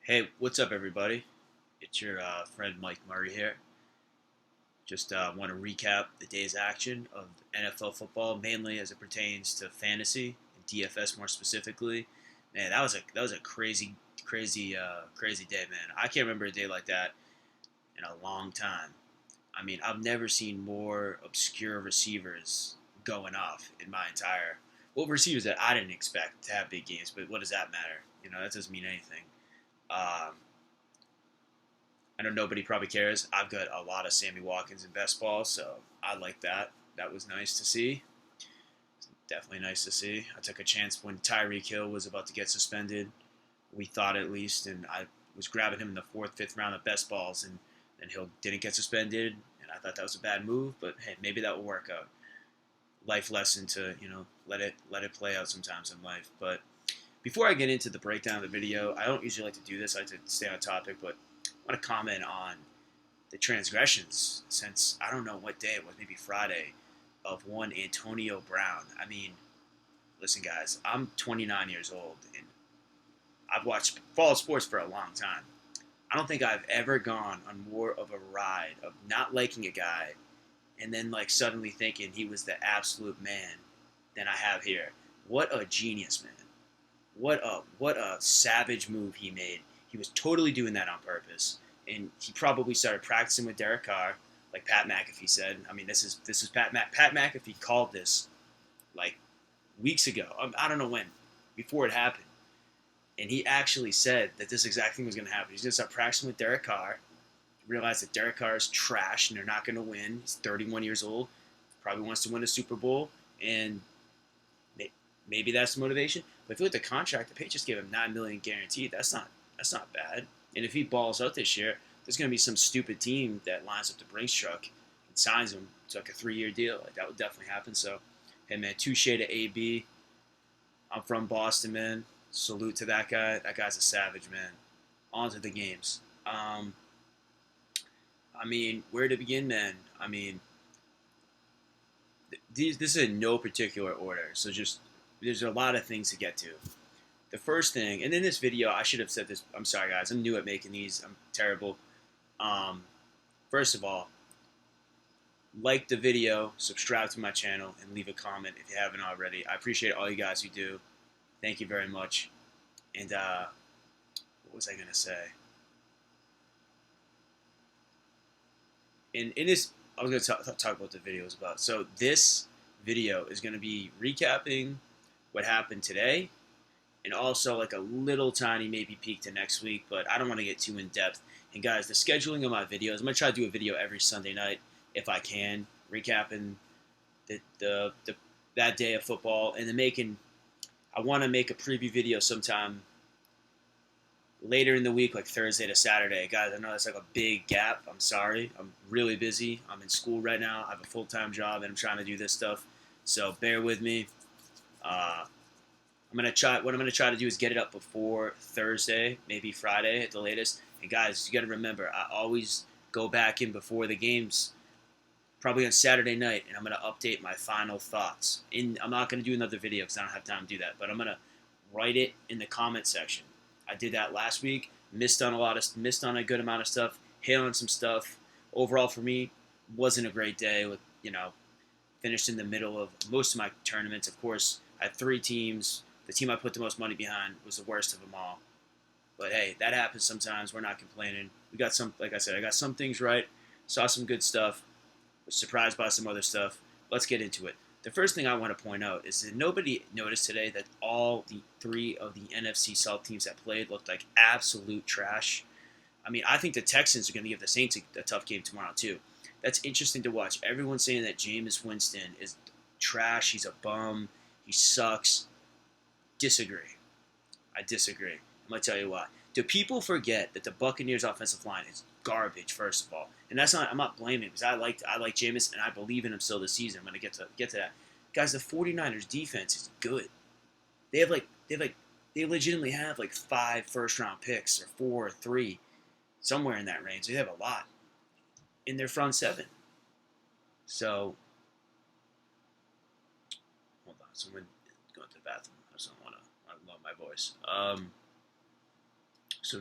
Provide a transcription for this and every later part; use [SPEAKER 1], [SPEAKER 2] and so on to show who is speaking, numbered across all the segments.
[SPEAKER 1] Hey, what's up, everybody? It's your friend Mike Murray here. Just want to recap the day's action of NFL football, mainly as it pertains to fantasy and DFS more specifically. Man, that was a crazy day, man. I can't remember a day like that in a long time. I mean, I've never seen more obscure receivers going off in my entire. Well, receivers that I didn't expect to have big games, but what does that matter? That doesn't mean anything. Um, I know nobody probably cares. I've got a lot of Sammy Watkins in best ball, so I like that. That was nice to see. Definitely nice to see. I took a chance when Tyreek Hill was about to get suspended. We thought at least, and I was grabbing him in the fourth, fifth round of best balls, and then Hill didn't get suspended, and I thought that was a bad move. But hey, maybe that will work out. Life lesson to let it play out sometimes in life. But before I get into the breakdown of the video, I don't usually like to do this. I like to stay on topic, but I want to comment on the transgressions since I don't know what day it was, maybe Friday, of one Antonio Brown. I mean, listen, guys, I'm 29 years old and I've watched fall sports for a long time. I don't think I've ever gone on more of a ride of not liking a guy and then like suddenly thinking he was the absolute man than I have here. What a genius, man. What a savage move he made. He was totally doing that on purpose, and he probably started practicing with Derek Carr, like Pat McAfee said. I mean, this is Pat McAfee called this like weeks ago. I don't know when, before it happened, and he actually said that this exact thing was going to happen. He's going to start practicing with Derek Carr. Realize that Derek Carr is trash, and they're not going to win. He's 31 years old, probably wants to win a Super Bowl, and maybe that's the motivation. But if you look at the contract, the Patriots gave him $9 million guaranteed. That's not bad. And if he balls out this year, there's going to be some stupid team that lines up the Brinks truck and signs him to like a 3-year deal. Like that would definitely happen. So, hey man, touche to AB. I'm from Boston, man. Salute to that guy. That guy's a savage, man. On to the games. I mean, where to begin, man? I mean, this is in no particular order. So just there's a lot of things to get to. The first thing, and in this video, I should have said this. I'm sorry, guys. I'm new at making these. I'm terrible. Um, First of all, like the video, subscribe to my channel, and leave a comment if you haven't already. I appreciate all you guys who do. Thank you very much. And what was I gonna say? In this, I was gonna talk about the videos about. So this video is gonna be recapping what happened today and also like a little tiny maybe peek to next week, but I don't want to get too in depth. And guys, the scheduling of my videos, I'm gonna try to do a video every Sunday night if I can, recapping the that day of football, and then making. I want to make a preview video sometime later in the week, like Thursday to Saturday. Guys, I know that's like a big gap. I'm sorry. I'm really busy. I'm in school right now. I have a full-time job, and I'm trying to do this stuff. So bear with me. I'm gonna try. What I'm gonna try to do is get it up before Thursday, maybe Friday at the latest. And guys, you got to remember, I always go back in before the games, probably on Saturday night, and I'm gonna update my final thoughts. I'm not gonna do another video because I don't have time to do that. But I'm gonna write it in the comment section. I did that last week. Missed on a good amount of stuff. Hit on some stuff. Overall, for me, wasn't a great day. With finished in the middle of most of my tournaments. Of course, I had 3 teams. The team I put the most money behind was the worst of them all. But hey, that happens sometimes. We're not complaining. We got some, like I said, I got some things right. Saw some good stuff. Was surprised by some other stuff. Let's get into it. The first thing I want to point out is that nobody noticed today that all the 3 of the NFC South teams that played looked like absolute trash. I mean, I think the Texans are going to give the Saints a tough game tomorrow, too. That's interesting to watch. Everyone's saying that Jameis Winston is trash. He's a bum. He sucks. Disagree. I disagree. I'm going to tell you why. Do people forget that the Buccaneers offensive line is garbage, first of all? And that's not, I'm not blaming because I like Jameis and I believe in him still this season. I'm going to get to that. Guys, the 49ers defense is good. They legitimately have like 5 first-round picks or 4 or 3, somewhere in that range. They have a lot in their front 7. So, hold on. Someone going to the bathroom. I just don't want to lower my voice. So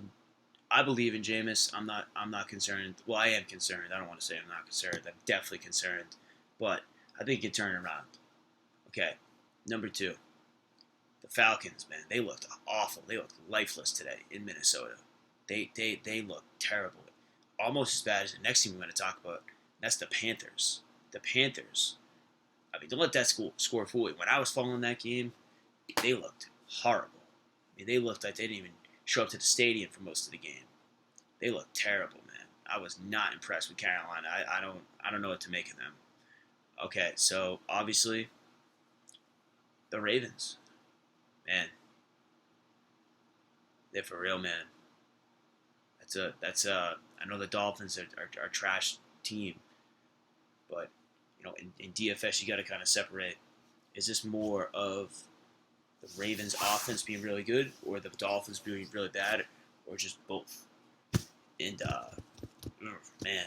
[SPEAKER 1] I believe in Jameis. I'm not concerned. Well, I am concerned. I don't want to say I'm not concerned. I'm definitely concerned. But I think he can turn around. Okay. Number two, the Falcons, man, they looked awful. They looked lifeless today in Minnesota. They looked terrible. Almost as bad as the next team we're going to talk about. That's the Panthers. The Panthers. I mean, don't let that score fool you. When I was following that game, they looked horrible. I mean, they looked like they didn't even show up to the stadium for most of the game. They looked terrible, man. I was not impressed with Carolina. I don't know what to make of them. Okay, so obviously the Ravens, man, they're for real, man. I know the Dolphins are a trash team, but in DFS you got to kind of separate. Is this more of the Ravens' offense being really good, or the Dolphins being really bad, or just both? And man,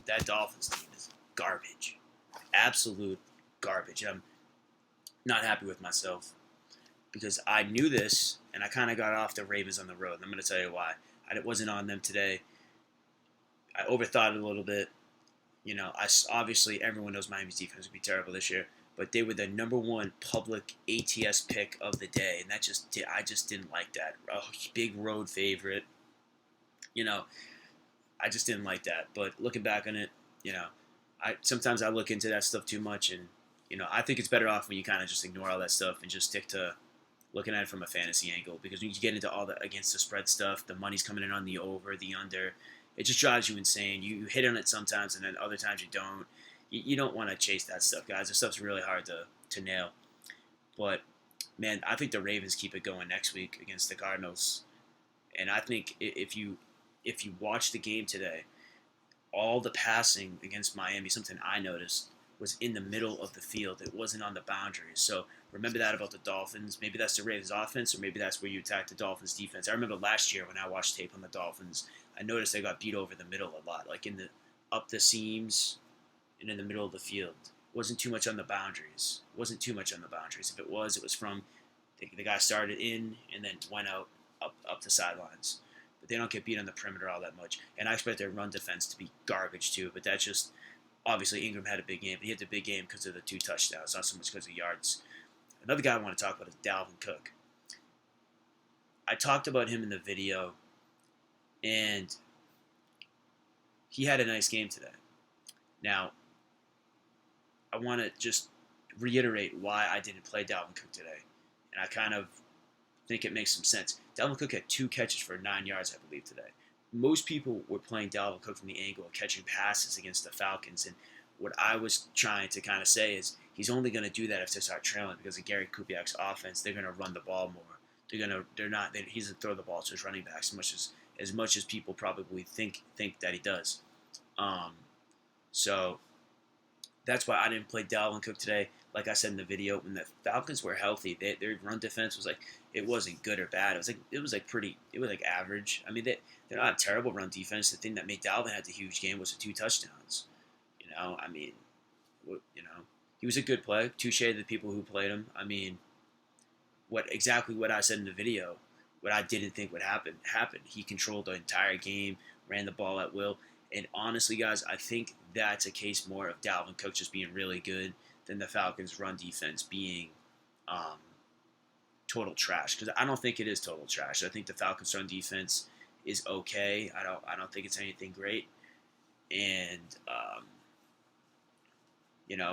[SPEAKER 1] that Dolphins team is garbage, absolute garbage. I'm not happy with myself because I knew this, and I kind of got off the Ravens on the road. And I'm going to tell you why. I wasn't on them today. I overthought it a little bit. Obviously everyone knows Miami's defense would be terrible this year, but they were the number one public ATS pick of the day, and I just didn't like that. Oh, big road favorite. I just didn't like that. But looking back on it, sometimes I look into that stuff too much, and I think it's better off when you kind of just ignore all that stuff and just stick to looking at it from a fantasy angle, because when you get into all the against the spread stuff, the money's coming in on the over, the under. It just drives you insane. You hit on it sometimes, and then other times you don't. You don't want to chase that stuff, guys. This stuff's really hard to nail. But, man, I think the Ravens keep it going next week against the Cardinals. And I think if you watch the game today, all the passing against Miami, something I noticed, was in the middle of the field. It wasn't on the boundaries. So remember that about the Dolphins. Maybe that's the Ravens offense, or maybe that's where you attack the Dolphins defense. I remember last year when I watched tape on the Dolphins, I noticed they got beat over the middle a lot, like up the seams and in the middle of the field. Wasn't too much on the boundaries. If it was from the guy started in and then went out up the sidelines. But they don't get beat on the perimeter all that much. And I expect their run defense to be garbage too, but that's just obviously Ingram had a big game, but he had the big game because of the 2 touchdowns, not so much because of yards. Another guy I want to talk about is Dalvin Cook. I talked about him in the video, and he had a nice game today. Now, I want to just reiterate why I didn't play Dalvin Cook today, and I kind of think it makes some sense. Dalvin Cook had 2 catches for 9 yards, I believe, today. Most people were playing Dalvin Cook from the angle of catching passes against the Falcons, and what I was trying to kind of say is he's only going to do that if they start trailing, because of Gary Kubiak's offense. They're going to run the ball more. He's going to throw the ball to his running backs as much as people probably think that he does. So that's why I didn't play Dalvin Cook today. Like I said in the video, when the Falcons were healthy, their run defense was it wasn't good or bad. It was average. I mean, they're not a terrible run defense. The thing that made Dalvin have the huge game was the 2 touchdowns. He was a good play. Touche to the people who played him. I mean, what I said in the video, what I didn't think would happen, happened. He controlled the entire game, ran the ball at will. And honestly, guys, I think that's a case more of Dalvin Cook just being really good than the Falcons' run defense being total trash. Because I don't think it is total trash. I think the Falcons' run defense is okay. I don't think it's anything great. And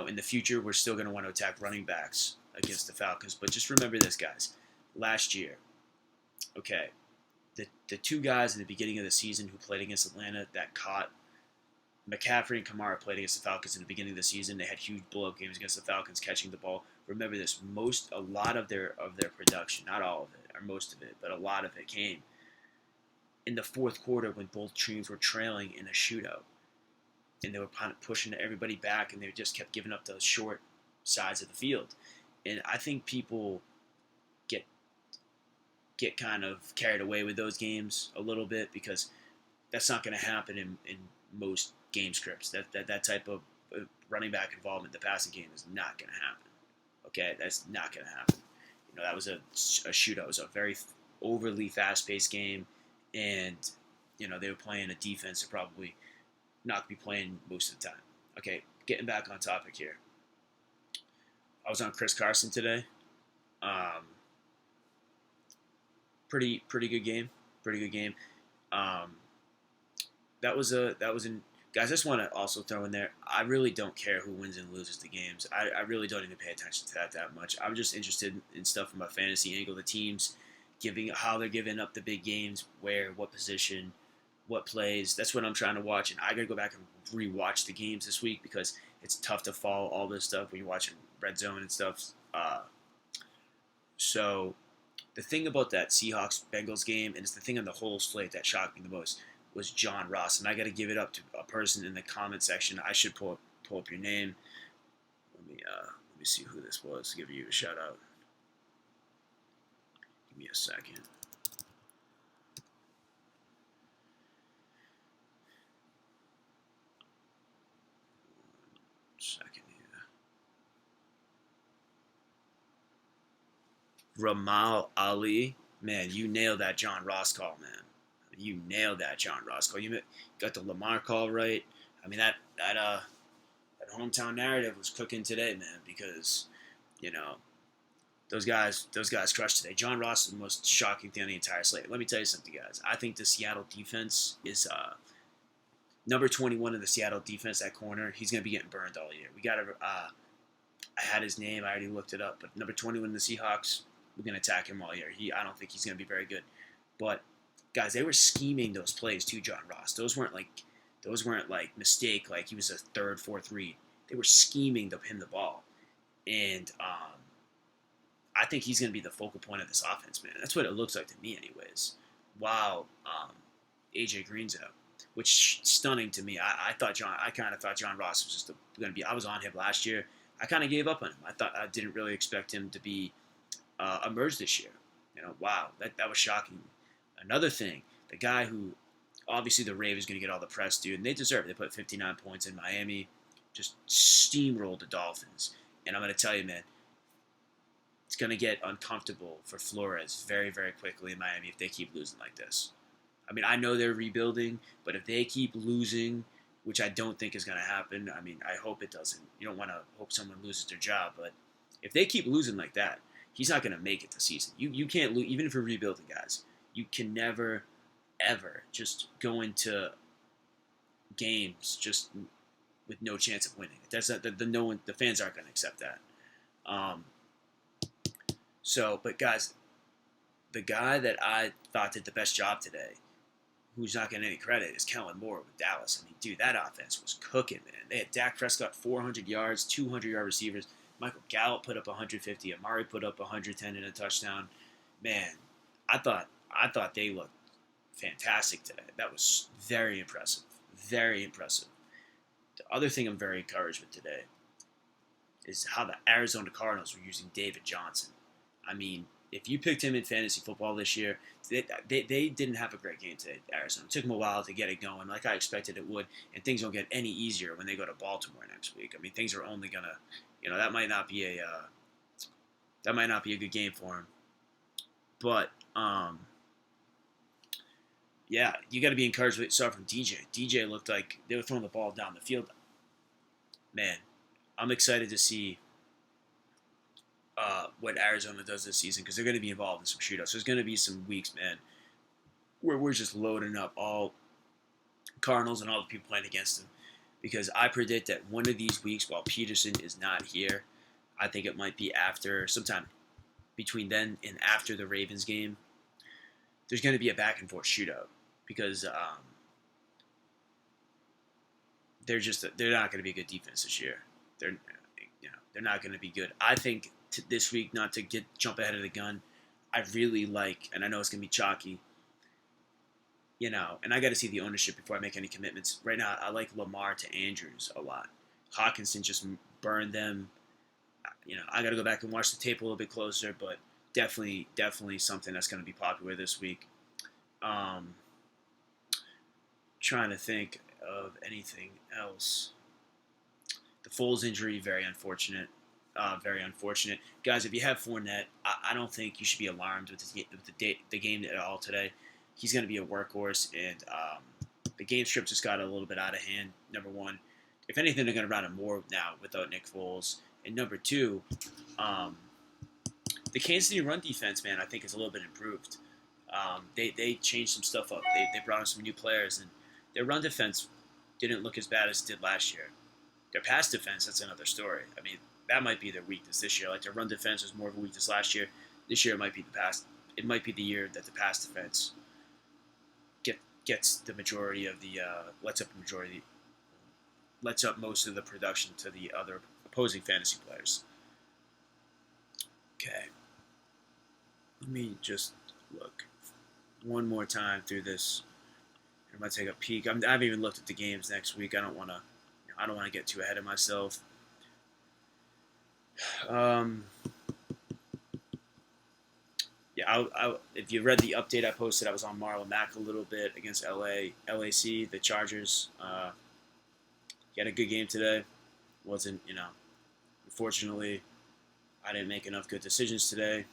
[SPEAKER 1] in the future, we're still going to want to attack running backs against the Falcons. But just remember this, guys. Last year, okay, the 2 guys in the beginning of the season who played against Atlanta that caught McCaffrey and Kamara played against the Falcons in the beginning of the season. They had huge blow-up games against the Falcons catching the ball. Remember this, a lot of their production, not all of it, or most of it, but a lot of it came in the fourth quarter when both teams were trailing in a shootout. And they were kind of pushing everybody back, and they just kept giving up those short sides of the field. And I think people get kind of carried away with those games a little bit, because that's not going to happen in most game scripts. That type of running back involvement, the passing game, is not going to happen. Okay, that's not going to happen. That was a shootout. It was a very overly fast-paced game, and they were playing a defense that probably not be playing most of the time. Okay, getting back on topic here. I was on Chris Carson today. Um, pretty good game. Pretty good game. Um, that was in guys. I just want to also throw in there. I really don't care who wins and loses the games. I really don't even pay attention to that much. I'm just interested in stuff from a fantasy angle. The teams giving how they're giving up the big games, where, what position, what plays. That's what I'm trying to watch, and I gotta go back and rewatch the games this week because it's tough to follow all this stuff when you're watching Red Zone and stuff. So the thing about that Seahawks Bengals game, and it's the thing on the whole slate that shocked me the most, was John Ross, and I got to give it up to a person in the comment section. I should pull up your name. Let me see who this was to give you a shout out. Give me a second. Second here. Ramal Ali, man, you nailed that John Ross call, man. You nailed that John Ross call. You got the Lamar call right. I mean that hometown narrative was cooking today, man, because those guys crushed today. John Ross is the most shocking thing on the entire slate. Let me tell you something, guys. I think the Seattle defense is number 21 in the Seattle defense at corner. He's gonna be getting burned all year. We got to. I had his name. I already looked it up. But number 21 in the Seahawks, we're gonna attack him all year. I don't think he's gonna be very good. But guys, they were scheming those plays to John Ross. Those weren't like mistake. Like he was a third, fourth read. They were scheming him the ball, and I think he's going to be the focal point of this offense, man. That's what it looks like to me, anyways. Wow, AJ Green's out, which stunning to me. I kind of thought John Ross was just going to be. I was on him last year. I kind of gave up on him. I didn't really expect him to be emerge this year. Wow, that was shocking. Another thing, the guy who obviously the Ravens going to get all the press, dude, and they deserve it. They put 59 points in Miami, just steamrolled the Dolphins. And I'm going to tell you, man, it's going to get uncomfortable for Flores very, very quickly in Miami if they keep losing like this. I mean, I know they're rebuilding, but if they keep losing, which I don't think is going to happen, I mean, I hope it doesn't. You don't want to hope someone loses their job, but if they keep losing like that, he's not going to make it this season. You can't lose, even if you're rebuilding, guys. You can never, ever just go into games just with no chance of winning. That's not, the fans aren't going to accept that. But guys, the guy that I thought did the best job today, who's not getting any credit, is Kellen Moore with Dallas. I mean, dude, that offense was cooking, man. They had Dak Prescott 400 yards, 200-yard receivers. Michael Gallup put up 150. Amari put up 110 and a touchdown. Man, I thought they looked fantastic today. That was very impressive. Very impressive. The other thing I'm very encouraged with today is how the Arizona Cardinals were using David Johnson. I mean, if you picked him in fantasy football this year, they didn't have a great game today, Arizona. It took them a while to get it going, like I expected it would, and things don't get any easier when they go to Baltimore next week. I mean, things are only going to, that might not be a good game for him. But, yeah, you got to be encouraged with stuff from DJ. DJ looked like they were throwing the ball down the field. Man, I'm excited to see what Arizona does this season because they're going to be involved in some shootouts. There's going to be some weeks, man, where we're just loading up all Cardinals and all the people playing against them because I predict that one of these weeks while Peterson is not here, I think it might be sometime between then and after the Ravens game, there's going to be a back-and-forth shootout because they're not going to be a good defense this year. They're not going to be good. I think this week, not to jump ahead of the gun, I really like, and I know it's going to be chalky, and I got to see the ownership before I make any commitments. Right now, I like Lamar to Andrews a lot. Hawkinson just burned them. I got to go back and watch the tape a little bit closer, but definitely something that's going to be popular this week. Trying to think of anything else. The Foles injury, very unfortunate. Very unfortunate. Guys, if you have Fournette, I don't think you should be alarmed with the game at all today. he's going to be a workhorse, and the game script just got a little bit out of hand. Number one, if anything, they're going to run him more now without Nick Foles. And number two, the Kansas City run defense, man, I think is a little bit improved. They changed some stuff up. They brought in some new players, and their run defense didn't look as bad as it did last year. Their pass defense, that's another story. I mean, that might be their weakness this year. Like their run defense was more of a weakness last year. This year it might be the pass. It might be the year that the pass defense gets the majority of the lets up most of the production to the other opposing fantasy players. Okay, let me just look one more time through this. I'm gonna take a peek. I haven't even looked at the games next week. I don't want to get too ahead of myself. Yeah, if you read the update I posted, I was on Marlon Mack a little bit against LAC, the Chargers. He had a good game today. Wasn't, unfortunately, I didn't make enough good decisions today.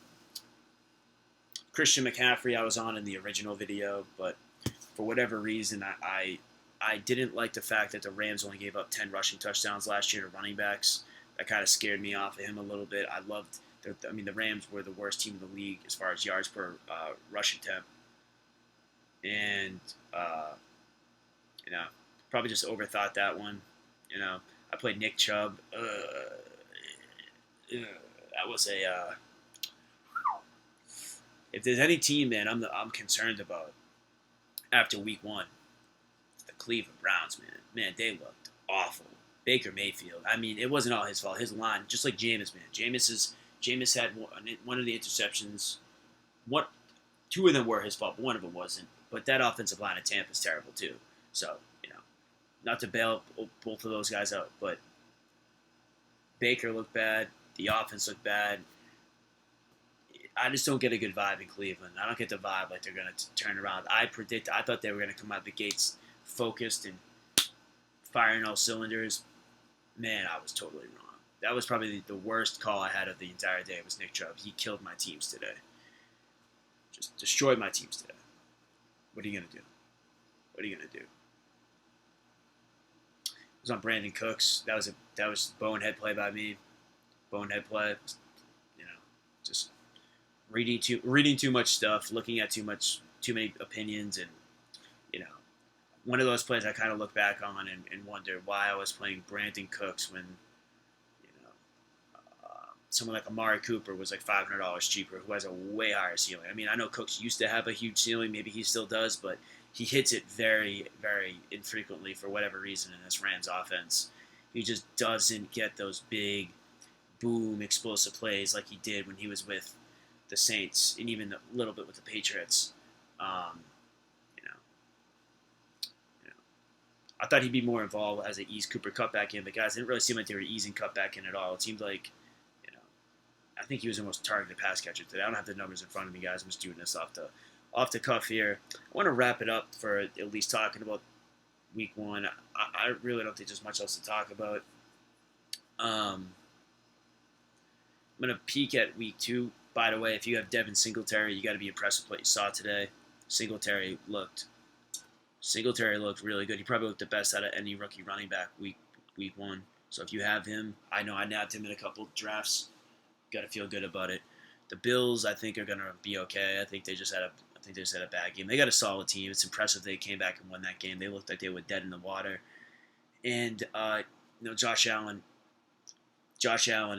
[SPEAKER 1] Christian McCaffrey, I was on in the original video, but for whatever reason, I didn't like the fact that the Rams only gave up 10 rushing touchdowns last year to running backs. That kind of scared me off of him a little bit. The Rams were the worst team in the league as far as yards per rush attempt. And, probably just overthought that one. I played Nick Chubb. That was a... if there's any team, man, I'm concerned about after week one, it's the Cleveland Browns, man. Man, they looked awful. Baker Mayfield. I mean, it wasn't all his fault. His line, just like Jameis, man. Jameis had one of the interceptions. Two of them were his fault, but one of them wasn't. But that offensive line of Tampa is terrible too. So, not to bail both of those guys out, but Baker looked bad. The offense looked bad. I just don't get a good vibe in Cleveland. I don't get the vibe like they're going to turn around. I thought they were going to come out the gates focused and firing all cylinders. Man, I was totally wrong. That was probably the worst call I had of the entire day was Nick Chubb. He killed my teams today. Just destroyed my teams today. What are you going to do? What are you going to do? It was on Brandon Cooks. That was bonehead play by me. Bonehead play. Just reading too much stuff, looking at too many opinions, and one of those plays I kind of look back on and wonder why I was playing Brandon Cooks when someone like Amari Cooper was like $500 cheaper, who has a way higher ceiling. I mean, I know Cooks used to have a huge ceiling, maybe he still does, but he hits it very, very infrequently for whatever reason in this Rams offense. He just doesn't get those big, boom, explosive plays like he did when he was with the Saints and even a little bit with the Patriots. I thought he'd be more involved as they ease Cooper Kupp back in, but guys, it didn't really seem like they were easing Kupp back in at all. It seemed like, I think he was the most targeted pass catcher today. I don't have the numbers in front of me, guys. I'm just doing this off the cuff here. I want to wrap it up for at least talking about week one. I really don't think there's much else to talk about. I'm going to peek at week two. By the way, if you have Devin Singletary, you got to be impressed with what you saw today. Singletary looked really good. He probably looked the best out of any rookie running back week one. So if you have him, I know I nabbed him in a couple drafts. Got to feel good about it. The Bills, I think, are going to be okay. I think they just had a bad game. They got a solid team. It's impressive they came back and won that game. They looked like they were dead in the water. And Josh Allen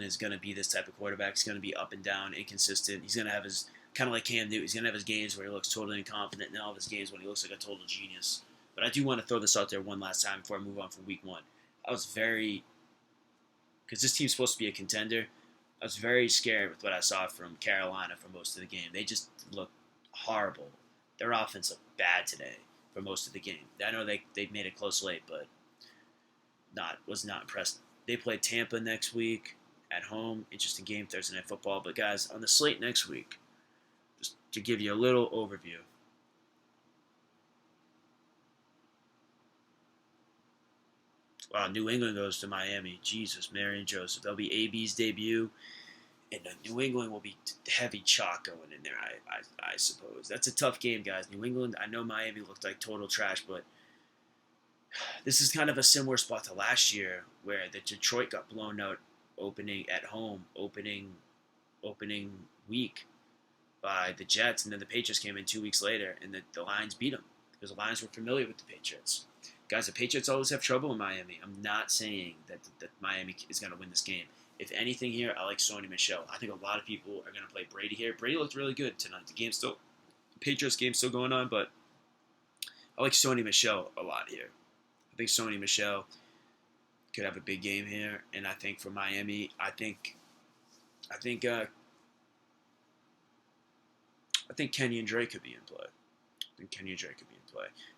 [SPEAKER 1] is going to be this type of quarterback. He's going to be up and down, inconsistent. He's going to have his, kind of like Cam Newton, he's going to have his games where he looks totally incompetent and all of his games when he looks like a total genius. But I do want to throw this out there one last time before I move on from week one. Because this team's supposed to be a contender, I was very scared with what I saw from Carolina for most of the game. They just looked horrible. Their offense looked bad today for most of the game. I know they made it close late, but was not impressed. They play Tampa next week at home. Interesting game, Thursday Night Football. But guys, on the slate next week, just to give you a little overview. Wow, New England goes to Miami. Jesus, Mary and Joseph. That'll be AB's debut. And New England will be heavy chalk going in there, I suppose. That's a tough game, guys. New England, I know Miami looked like total trash, but this is kind of a similar spot to last year where the Detroit got blown out opening at home, opening week by the Jets, and then the Patriots came in 2 weeks later, and the Lions beat them because the Lions were familiar with the Patriots. Guys, the Patriots always have trouble in Miami. I'm not saying that Miami is going to win this game. If anything here, I like Sony Michel. I think a lot of people are going to play Brady here. Brady looked really good tonight. The Patriots game's still going on, but I like Sony Michel a lot here. I think Sony Michel could have a big game here, and I think for Miami, I think Kenyon Drake could be in play.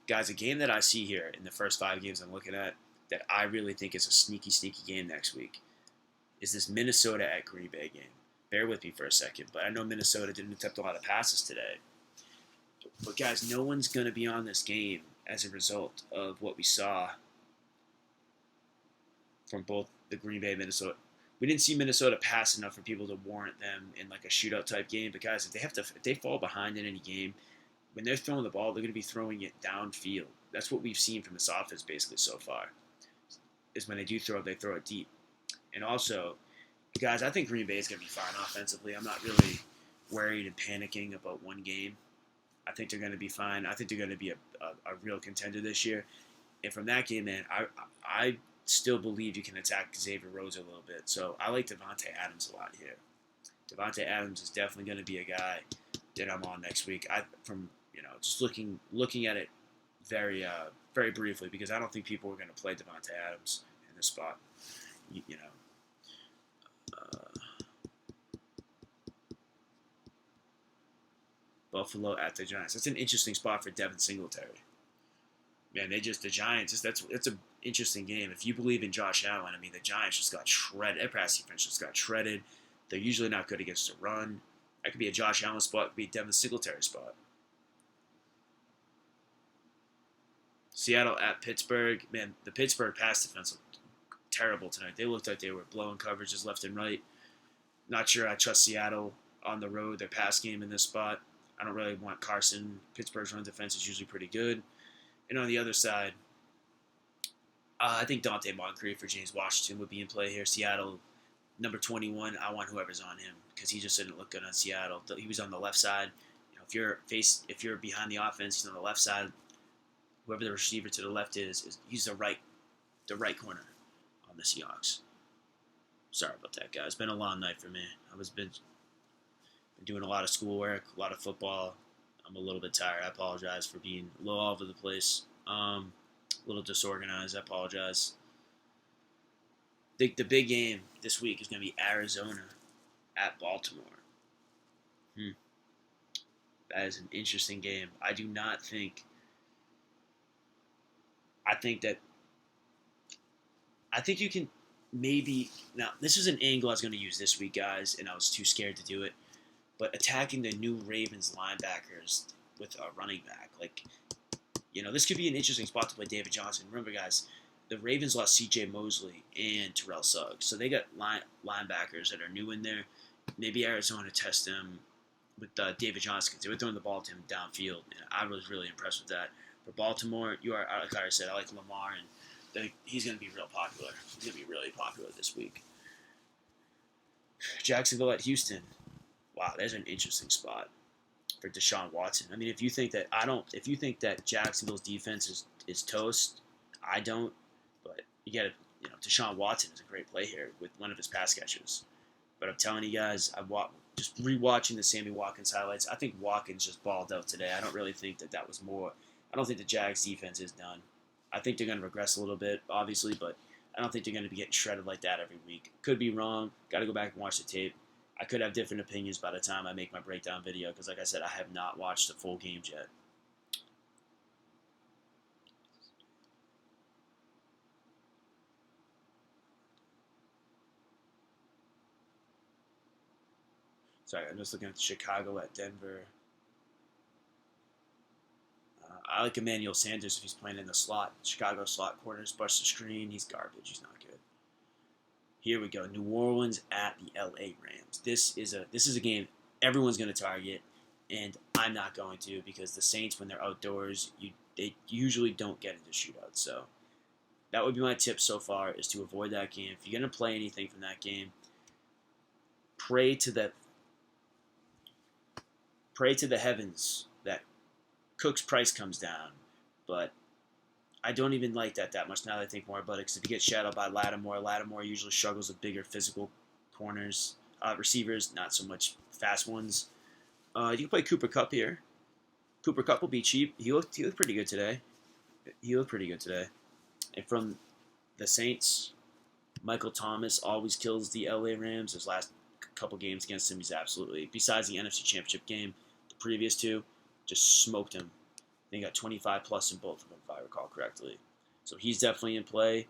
[SPEAKER 1] Guys, a game that I see here in the first 5 games I'm looking at that I really think is a sneaky game next week is this Minnesota at Green Bay game. Bear with me for a second, but I know Minnesota didn't attempt a lot of passes today. But guys, no one's going to be on this game as a result of what we saw from both the Green Bay and Minnesota. We didn't see Minnesota pass enough for people to warrant them in like a shootout type game. But guys, if they fall behind in any game, when they're throwing the ball, they're going to be throwing it downfield. That's what we've seen from this offense basically so far. Is when they do throw it, they throw it deep. And also, guys, I think Green Bay is going to be fine offensively. I'm not really worried and panicking about one game. I think they're going to be fine. I think they're going to be a real contender this year. And from that game, man, I still believe you can attack Xavier Rhodes a little bit. So I like Devontae Adams a lot here. Devontae Adams is definitely going to be a guy that I'm on next week. Just looking at it very briefly, because I don't think people are going to play Devontae Adams in this spot. Buffalo at the Giants. That's an interesting spot for Devin Singletary. Man, the Giants. That's an interesting game. If you believe in Josh Allen, I mean, the Giants just got shredded. Their pass defense just got shredded. They're usually not good against the run. That could be a Josh Allen spot. It could be a Devin Singletary spot. Seattle at Pittsburgh. Man, the Pittsburgh pass defense looked terrible tonight. They looked like they were blowing coverages left and right. Not sure I trust Seattle on the road, their pass game in this spot. I don't really want Carson. Pittsburgh's run defense is usually pretty good. And on the other side, I think Dante Moncrief for James Washington would be in play here. Seattle, number 21, I want whoever's on him because he just didn't look good on Seattle. He was on the left side. If you're behind the offense, he's on the left side. Whoever the receiver to the left is he's the right corner on the Seahawks. Sorry about that, guys. It's been a long night for me. Been doing a lot of schoolwork, a lot of football. I'm a little bit tired. I apologize for being a little all over the place. A little disorganized. I apologize. The big game this week is going to be Arizona at Baltimore. That is an interesting game. I think you can maybe... Now, this is an angle I was going to use this week, guys, and I was too scared to do it. But attacking the new Ravens linebackers with a running back. This could be an interesting spot to play David Johnson. Remember, guys, the Ravens lost C.J. Mosley and Terrell Suggs. So they got linebackers that are new in there. Maybe Arizona test them with David Johnson because they were throwing the ball to him downfield. And I was really impressed with that. For Baltimore, like I said, I like Lamar, and he's going to be real popular. He's going to be really popular this week. Jacksonville at Houston. Wow, there's an interesting spot for Deshaun Watson. I mean, if you think that Jacksonville's defense is toast, I don't. But you got to, Deshaun Watson is a great play here with one of his pass catches. But I'm telling you guys, just rewatching the Sammy Watkins highlights. I think Watkins just balled out today. I don't really think that was more. I don't think the Jags defense is done. I think they're going to regress a little bit, obviously, but I don't think they're going to be getting shredded like that every week. Could be wrong. Got to go back and watch the tape. I could have different opinions by the time I make my breakdown video because, like I said, I have not watched the full games yet. Sorry, I'm just looking at Chicago at Denver. I like Emmanuel Sanders if he's playing in the slot. Chicago slot corners, bust the screen. He's garbage. He's not good. Here we go. New Orleans at the LA Rams. This is a game everyone's going to target, and I'm not going to because the Saints, when they're outdoors, they usually don't get into shootouts. So that would be my tip so far, is to avoid that game. If you're going to play anything from that game, pray to the heavens that Cook's price comes down. But I don't even like that much now that I think more about it. Because if you get shadowed by Lattimore usually struggles with bigger physical receivers, not so much fast ones. You can play Cooper Kupp here. Cooper Kupp will be cheap. He looked pretty good today. And from the Saints, Michael Thomas always kills the LA Rams. His last couple games against him, he's absolutely, besides the NFC Championship game, the previous two, just smoked him. They got 25 plus in both of them, if I recall correctly. So he's definitely in play.